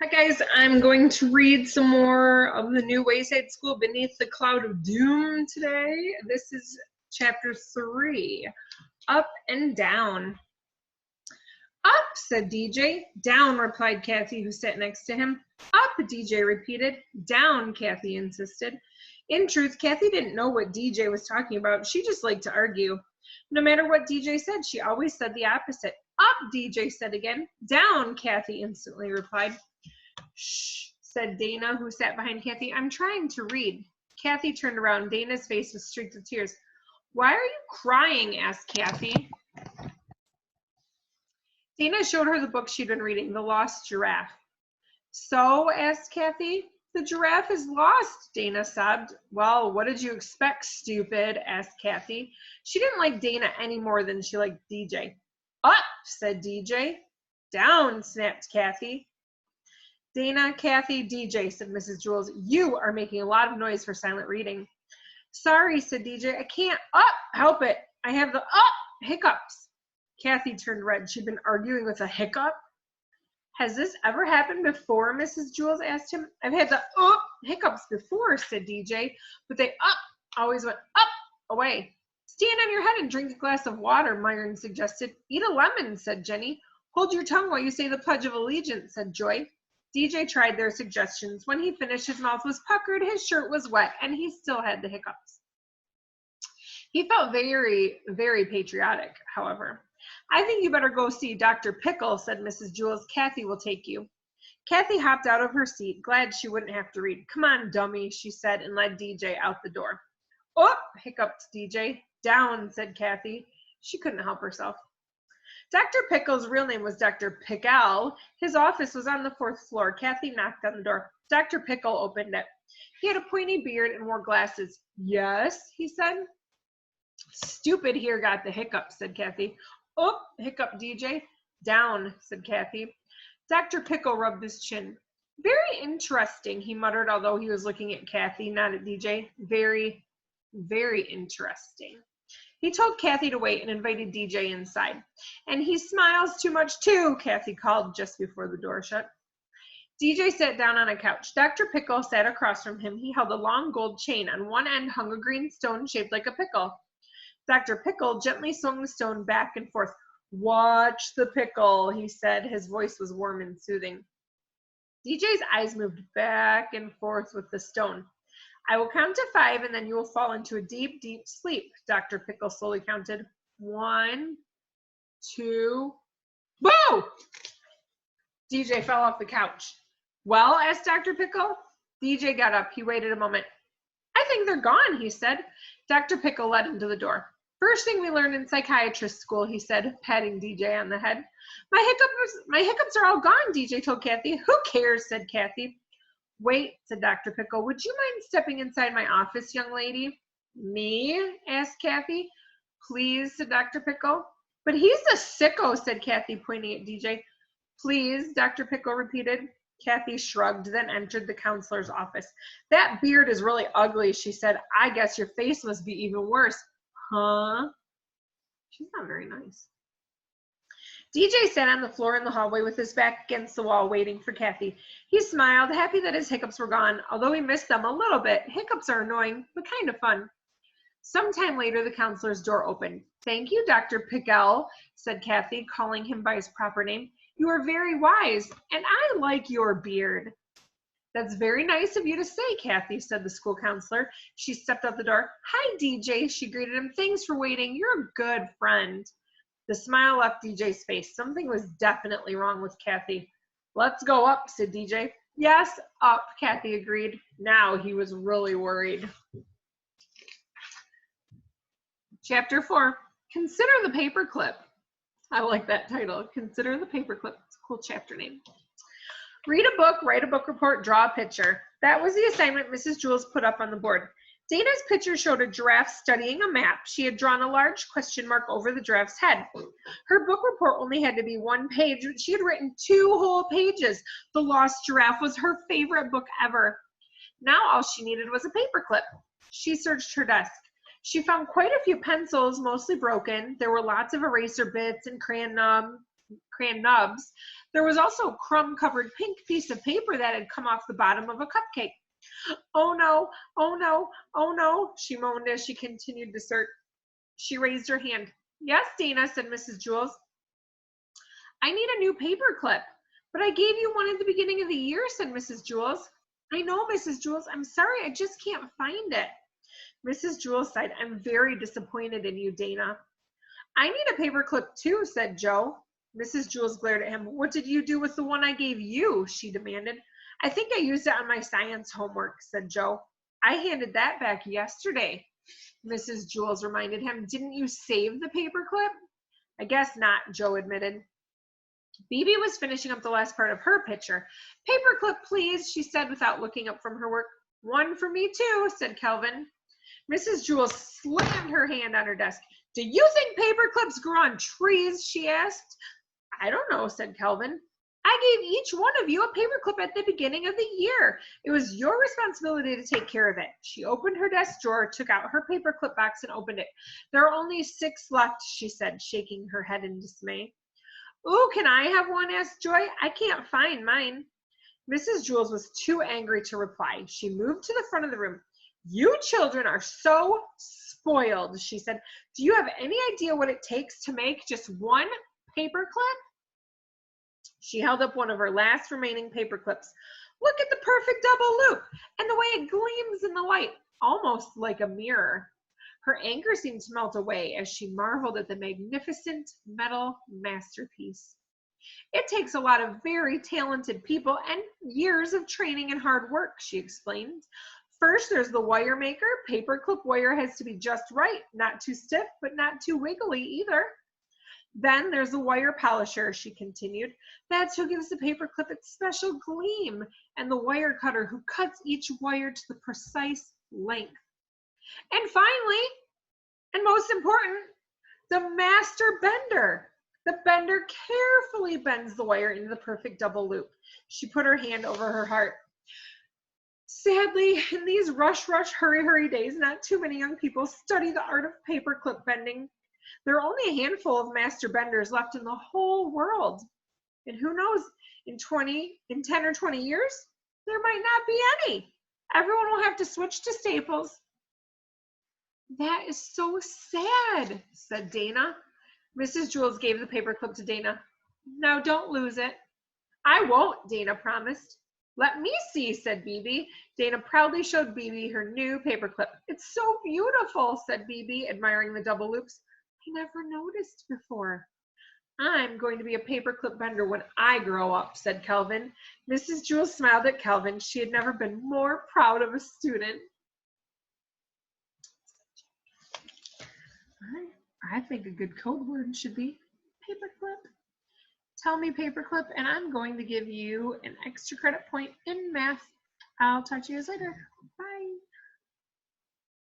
Hi guys, I'm going to read some more of the new Wayside School Beneath the Cloud of Doom today. This is chapter 3, Up and Down. Up, said DJ. Down, replied Kathy, who sat next to him. Up, DJ repeated. Down, Kathy insisted. In truth, Kathy didn't know what DJ was talking about. She just liked to argue. No matter what DJ said, she always said the opposite. Up, DJ said again. Down, Kathy instantly replied. Shh, said Dana, who sat behind Kathy. I'm trying to read. Kathy turned around. Dana's face was streaked with tears. Why are you crying? Asked Kathy. Dana showed her the book she'd been reading, The Lost Giraffe. So, asked Kathy. The giraffe is lost, Dana sobbed. Well, what did you expect, stupid? Asked Kathy. She didn't like Dana any more than she liked DJ. Up, said DJ. Down, snapped Kathy. Dana, Kathy, DJ, said Mrs. Jules. You are making a lot of noise for silent reading. Sorry, said DJ. I can't help it. I have the hiccups. Kathy turned red. She'd been arguing with a hiccup. Has this ever happened before, Mrs. Jules asked him. I've had the hiccups before, said DJ, but they always went up, away. Stand on your head and drink a glass of water, Myron suggested. Eat a lemon, said Jenny. Hold your tongue while you say the Pledge of Allegiance, said Joy. DJ tried their suggestions. When he finished, his mouth was puckered, his shirt was wet, and he still had the hiccups. He felt very, very patriotic, however. I think you better go see Dr. Pickle, said Mrs. Jules. Kathy will take you. Kathy hopped out of her seat, glad she wouldn't have to read. Come on, dummy, she said, and led DJ out the door. Hiccuped DJ. Down, said Kathy. She couldn't help herself. Dr. Pickle's real name was Dr. Pickle. His office was on the 4th floor. Kathy knocked on the door. Dr. Pickle opened it. He had a pointy beard and wore glasses. Yes, he said. Stupid here got the hiccups, said Kathy. Hiccup DJ. Down, said Kathy. Dr. Pickle rubbed his chin. Very interesting, he muttered, although he was looking at Kathy, not at DJ. Very, very interesting. He told Kathy to wait and invited DJ inside. And he smiles too much too, Kathy called just before the door shut. DJ sat down on a couch. Dr. Pickle sat across from him. He held a long gold chain. On one end hung a green stone shaped like a pickle. Dr. Pickle gently swung the stone back and forth. Watch the pickle, he said. His voice was warm and soothing. DJ's eyes moved back and forth with the stone. I will count to 5, and then you will fall into a deep, deep sleep, Dr. Pickle slowly counted. 1, 2, whoa! DJ fell off the couch. Well, asked Dr. Pickle. DJ got up. He waited a moment. I think they're gone, he said. Dr. Pickle led him to the door. First thing we learned in psychiatrist school, he said, patting DJ on the head. My hiccups are all gone, DJ told Kathy. Who cares, said Kathy. Wait, said Dr. Pickle. Would you mind stepping inside my office, young lady? Me? Asked Kathy. Please, said Dr. Pickle. But he's a sicko, said Kathy, pointing at DJ. Please, Dr. Pickle repeated. Kathy shrugged, then entered the counselor's office. That beard is really ugly, she said. I guess your face must be even worse. Huh? She's not very nice. DJ sat on the floor in the hallway with his back against the wall, waiting for Kathy. He smiled, happy that his hiccups were gone, although he missed them a little bit. Hiccups are annoying, but kind of fun. Sometime later, the counselor's door opened. Thank you, Dr. Pickle, said Kathy, calling him by his proper name. You are very wise, and I like your beard. That's very nice of you to say, Kathy, said the school counselor. She stepped out the door. Hi, DJ, she greeted him. Thanks for waiting. You're a good friend. The smile left DJ's face. Something was definitely wrong with Kathy. Let's go up, said DJ. Yes, up, Kathy agreed. Now he was really worried. Chapter 4, Consider the Paperclip. I like that title. Consider the Paperclip. It's a cool chapter name. Read a book, write a book report, draw a picture. That was the assignment Mrs. Jules put up on the board. Dana's picture showed a giraffe studying a map. She had drawn a large question mark over the giraffe's head. Her book report only had to be 1 page. She had written 2 whole pages. The Lost Giraffe was her favorite book ever. Now all she needed was a paperclip. She searched her desk. She found quite a few pencils, mostly broken. There were lots of eraser bits and crayon nubs. There was also a crumb-covered pink piece of paper that had come off the bottom of a cupcake. Oh no, oh no, oh no, she moaned as she continued to search. She raised her hand. Yes, Dana, said Mrs. Jules. I need a new paper clip. But I gave you one at the beginning of the year, said Mrs. Jules. I know, Mrs. Jules. I'm sorry, I just can't find it. Mrs. Jules sighed. I'm very disappointed in you, Dana. I need a paper clip too, said Joe. Mrs. Jules glared at him. What did you do with the one I gave you? She demanded. I think I used it on my science homework, said Joe. I handed that back yesterday, Mrs. Jules reminded him. Didn't you save the paper clip? I guess not, Joe admitted. Bibi was finishing up the last part of her picture. Paper clip, please, she said without looking up from her work. One for me too, said Kelvin. Mrs. Jules slammed her hand on her desk. Do you think paper clips grow on trees? She asked. I don't know, said Kelvin. I gave each one of you a paper clip at the beginning of the year. It was your responsibility to take care of it. She opened her desk drawer, took out her paper clip box, and opened it. There are only 6 left, she said, shaking her head in dismay. Ooh, can I have one? Asked Joy. I can't find mine. Mrs. Jules was too angry to reply. She moved to the front of the room. You children are so spoiled, she said. Do you have any idea what it takes to make just one paper clip? She held up one of her last remaining paper clips. Look at the perfect double loop and the way it gleams in the light, almost like a mirror. Her anger seemed to melt away as she marveled at the magnificent metal masterpiece. It takes a lot of very talented people and years of training and hard work, she explained. First, there's the wire maker. Paperclip wire has to be just right, not too stiff, but not too wiggly either. Then there's the wire polisher, she continued. That's who gives the paperclip its special gleam, and the wire cutter who cuts each wire to the precise length. And finally, and most important, the master bender. The bender carefully bends the wire into the perfect double loop. She put her hand over her heart. Sadly, in these rush, hurry days, not too many young people study the art of paperclip bending. There are only a handful of master benders left in the whole world. And who knows, in 10 or 20 years, there might not be any. Everyone will have to switch to staples. That is so sad, said Dana. Mrs. Jules gave the paperclip to Dana. Now don't lose it. I won't, Dana promised. Let me see, said Bibi. Dana proudly showed Bibi her new paperclip. It's so beautiful, said Bibi, admiring the double loops. I never noticed before. I'm going to be a paperclip bender when I grow up, said Kelvin. Mrs. Jules smiled at Kelvin. She had never been more proud of a student. I think a good code word should be paperclip. Tell me paperclip, and I'm going to give you an extra credit point in math. I'll talk to you guys later. Bye.